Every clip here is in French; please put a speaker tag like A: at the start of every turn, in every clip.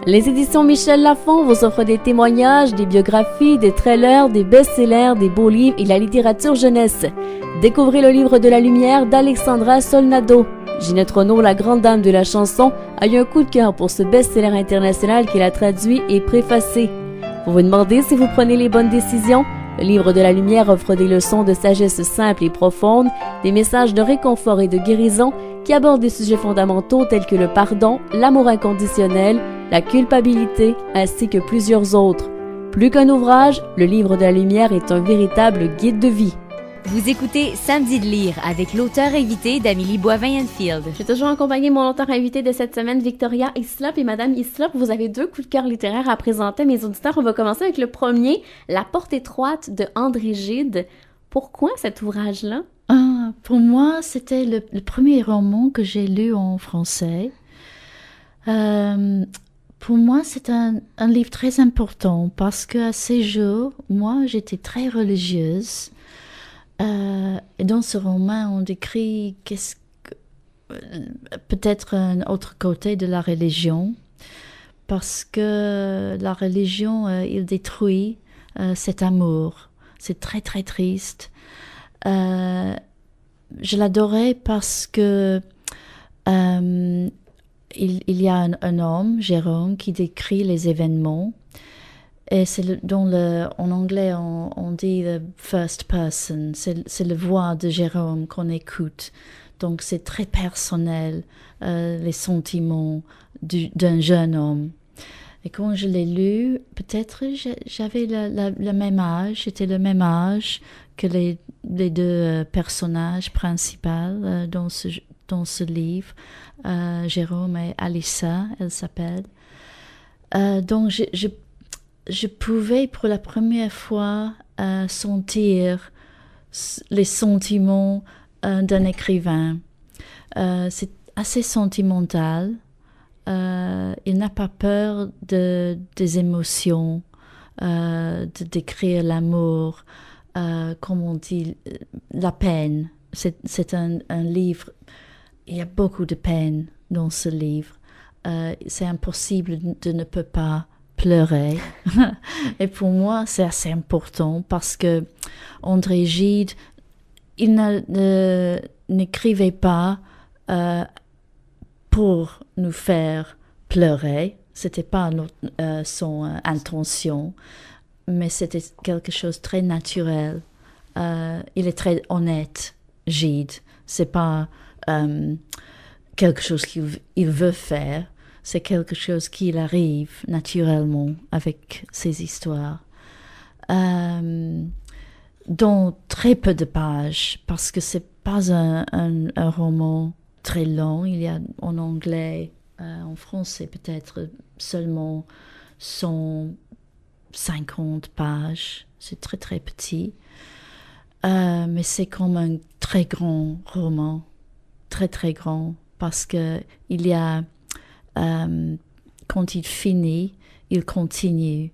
A: Les éditions Michel Lafon vous offrent des témoignages, des biographies, des trailers, des best-sellers, des beaux livres et la littérature jeunesse. Découvrez le livre de la lumière d'Alexandra Solnado. Ginette Renaud, la grande dame de la chanson, a eu un coup de cœur pour ce best-seller international qu'elle a traduit et préfacé. Vous vous demandez si vous prenez les bonnes décisions? Le livre de la lumière offre des leçons de sagesse simples et profondes, des messages de réconfort et de guérison qui abordent des sujets fondamentaux tels que le pardon, l'amour inconditionnel, la culpabilité, ainsi que plusieurs autres. Plus qu'un ouvrage, le livre de la lumière est un véritable guide de vie.
B: Vous écoutez Samedi de lire avec l'auteur invité d'Amélie Boivin-Enfield.
A: J'ai toujours accompagné mon auteur invité de cette semaine, Victoria Hislop. Et Madame Hislop, vous avez 2 coups de cœur littéraires à présenter à mes auditeurs. On va commencer avec le premier, La porte étroite de André Gide. Pourquoi cet ouvrage-là?
C: Pour moi, c'était le premier roman que j'ai lu en français. Pour moi, c'est un livre très important parce qu'à ces jours, moi, j'étais très religieuse. Et dans ce roman, on décrit peut-être un autre côté de la religion, parce que la religion, il détruit cet amour. C'est très, très triste. Je l'adorais parce que il y a un homme, Jérôme, qui décrit les événements. Et c'est en anglais, on dit the first person. C'est la voix de Jérôme qu'on écoute. Donc, c'est très personnel, les sentiments d'un jeune homme. Et quand je l'ai lu, peut-être j'avais le même âge, j'étais le même âge que les 2 personnages principaux dans ce livre, Jérôme et Alissa, elle s'appelle. Donc, je pouvais pour la première fois sentir les sentiments d'un écrivain. C'est assez sentimental. Il n'a pas peur des émotions, de décrire l'amour, comme on dit, la peine. C'est un livre, il y a beaucoup de peine dans ce livre. C'est impossible de ne pas pleurer. Et pour moi, c'est assez important parce que André Gide, il n'écrivait pas pour nous faire pleurer. C'était pas son intention, mais c'était quelque chose de très naturel. Il est très honnête, Gide. C'est pas quelque chose qu'il veut faire. C'est quelque chose qui arrive naturellement avec ces histoires. Dans très peu de pages, parce que c'est pas un roman très long. Il y a en anglais, en français peut-être seulement 150 pages. C'est très très petit. Mais c'est comme un très grand roman. Très très grand. Parce que il y a quand il finit, il continue.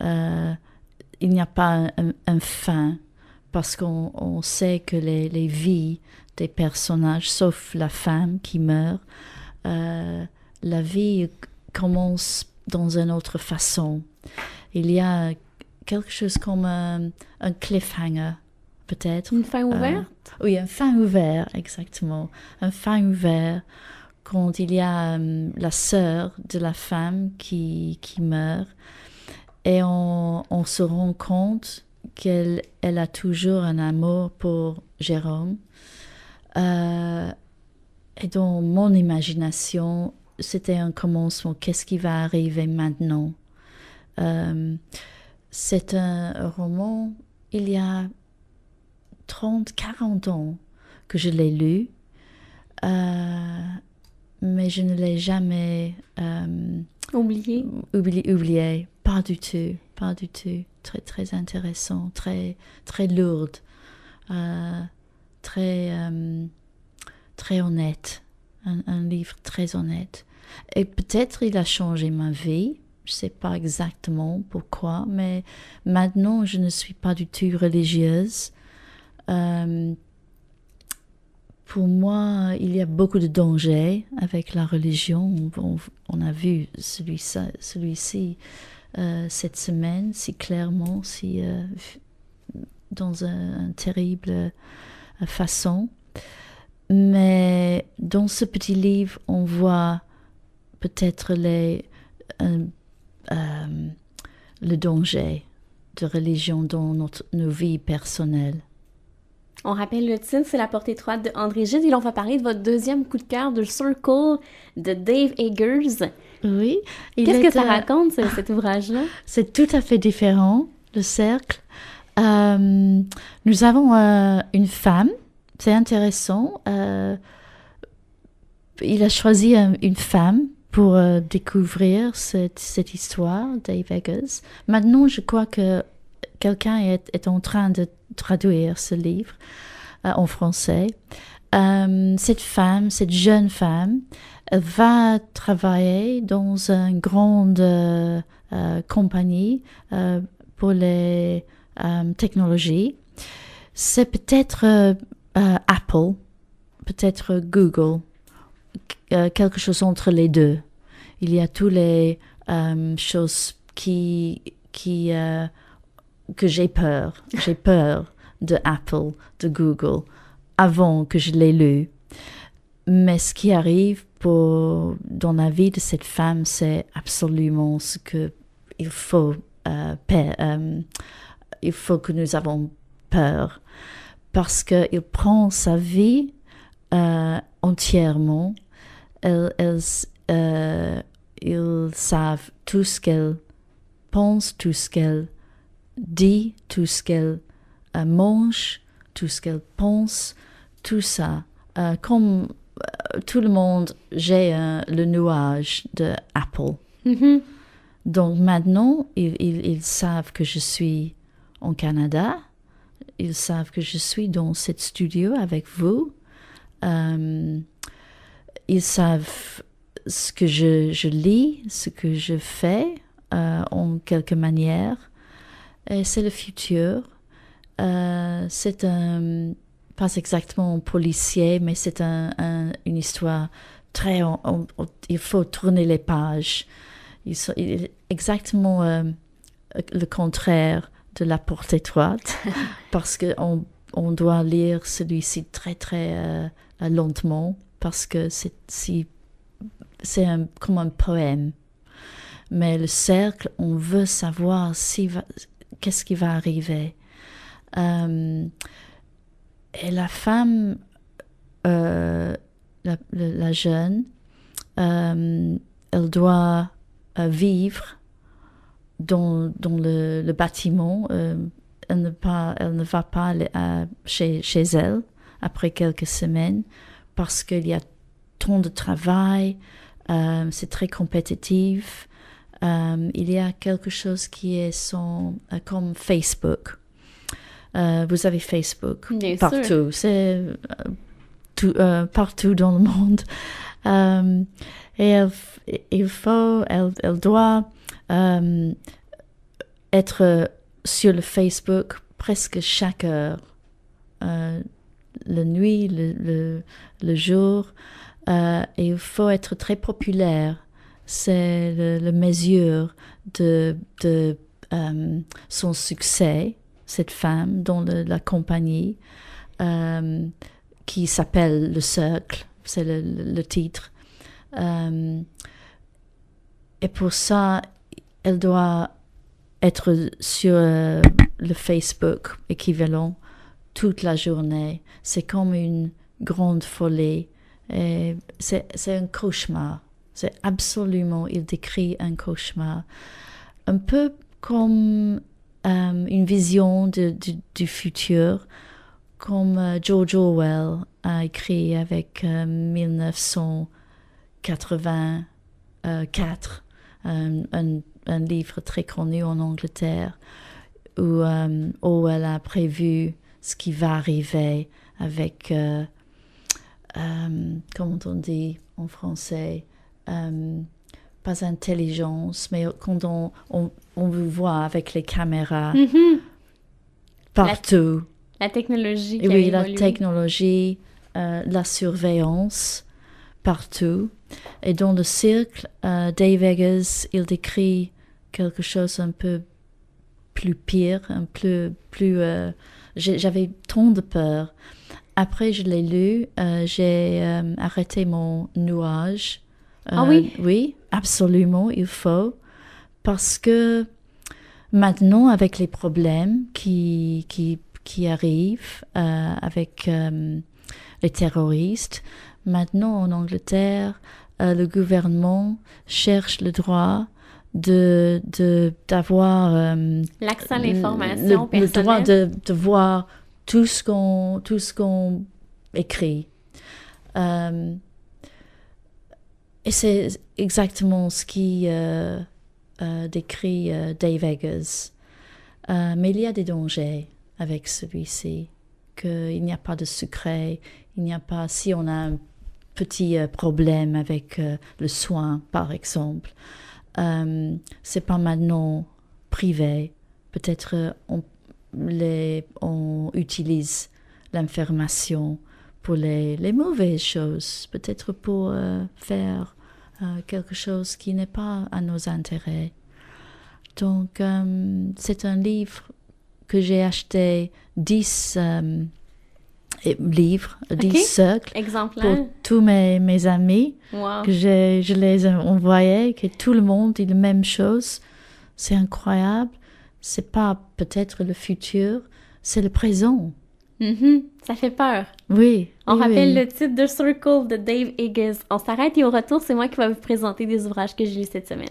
C: Il n'y a pas un fin, parce qu'on sait que les vies des personnages, sauf la femme qui meurt, la vie commence dans une autre façon. Il y a quelque chose comme un cliffhanger, peut-être.
A: Une fin ouverte?
C: Oui, une fin ouverte, exactement. Un fin ouvert. Quand il y a la sœur de la femme qui meurt, et on se rend compte qu'elle a toujours un amour pour Jérôme. Et dans mon imagination, c'était un commencement. Qu'est-ce qui va arriver maintenant? C'est un roman, il y a 30, 40 ans que je l'ai lu. Mais je ne l'ai jamais oublié. Pas du tout. Très, très intéressant, très, très lourde, très honnête. Un livre très honnête. Et peut-être il a changé ma vie. Je ne sais pas exactement pourquoi, mais maintenant je ne suis pas du tout religieuse. pour moi, il y a beaucoup de dangers avec la religion. On a vu celui-ci cette semaine, si clairement, dans une terrible façon. Mais dans ce petit livre, on voit peut-être le danger de religion dans nos vies personnelles.
A: On rappelle le titre, c'est La porte étroite de André Gide, et là on va parler de votre deuxième coup de cœur, The Circle de Dave Eggers.
C: Oui.
A: Qu'est-ce que ça raconte, cet ouvrage-là? C'est
C: tout à fait différent, Le Cercle. Nous avons une femme, c'est intéressant. Il a choisi une femme pour découvrir cette histoire, Dave Eggers. Maintenant, je crois que quelqu'un est en train de traduire ce livre en français. Cette jeune femme, elle va travailler dans une grande compagnie pour les technologies. C'est peut-être Apple, peut-être Google, quelque chose entre les deux. Il y a toutes les choses que j'ai peur. J'ai peur de Apple, de Google, avant que je l'ai lu. Mais ce qui arrive dans la vie de cette femme, c'est absolument ce qu'il faut, il faut que nous avons peur. Parce qu'il prend sa vie entièrement. Ils savent tout ce qu'elle pense, tout ce qu'elle dit, tout ce qu'elle mange, tout ce qu'elle pense, tout ça. Comme tout le monde, j'ai le nuage de Apple.
A: Mm-hmm.
C: Donc maintenant, ils savent que je suis en Canada. Ils savent que je suis dans cette studio avec vous. Ils savent ce que je lis, ce que je fais en quelque manière. Et c'est le futur. C'est pas exactement un policier, mais c'est une histoire très... il faut tourner les pages. Exactement le contraire de La porte étroite, parce qu'on doit lire celui-ci très, très lentement, parce que c'est comme un poème. Mais le cercle, on veut savoir qu'est-ce qui va arriver. Et la femme, la jeune, elle doit vivre dans le bâtiment. Elle ne va pas chez elle après quelques semaines parce qu'il y a tant de travail, c'est très compétitif. Il y a quelque chose qui est comme Facebook. Vous avez Facebook
A: bien
C: partout,
A: sûr.
C: C'est partout dans le monde. Et elle doit être sur le Facebook presque chaque heure, la nuit, le jour. Et il faut être très populaire. C'est la mesure de son succès, cette femme dans la compagnie qui s'appelle Le Cercle, c'est le titre. Et pour ça, elle doit être sur le Facebook équivalent toute la journée. C'est comme une grande folie. Et c'est un cauchemar. C'est absolument, il décrit un cauchemar. Un peu comme une vision du futur, comme George Orwell a écrit avec 1984, un livre très connu en Angleterre, où Orwell a prévu ce qui va arriver avec, comment on dit en français, pas intelligence, mais quand on vous voit avec les caméras partout.
A: La technologie.
C: Oui, la technologie la surveillance partout. Et dans le cercle, Dave Eggers, il décrit quelque chose un peu plus pire, j'avais tant de peur. Après, je l'ai lu, j'ai arrêté mon nuage.
A: Ah oui?
C: Oui, absolument, il faut. Parce que maintenant, avec les problèmes qui arrivent avec les terroristes, maintenant en Angleterre, le gouvernement cherche le droit d'avoir
A: L'accès à l'information
C: le droit
A: personnelle.
C: de voir tout ce qu'on écrit. Et c'est exactement ce qui décrit Dave Eggers. Mais il y a des dangers avec celui-ci, qu'il n'y a pas de secret, il n'y a pas, si on a un petit problème avec le soin, par exemple, c'est pas maintenant privé. Peut-être on utilise l'information pour les mauvaises choses, peut-être pour faire quelque chose qui n'est pas à nos intérêts. Donc, c'est un livre que j'ai acheté 10 livres, 10 cercles pour
A: Exemplaire.
C: tous mes amis,
A: Wow.
C: que je les ai envoyés, que tout le monde dit la même chose. C'est incroyable. C'est pas peut-être le futur, c'est le présent.
A: Ça fait peur.
C: Oui.
A: On
C: oui,
A: rappelle
C: oui.
A: le titre de Circle de Dave Eggers. On s'arrête et au retour, c'est moi qui vais vous présenter des ouvrages que j'ai lus cette semaine.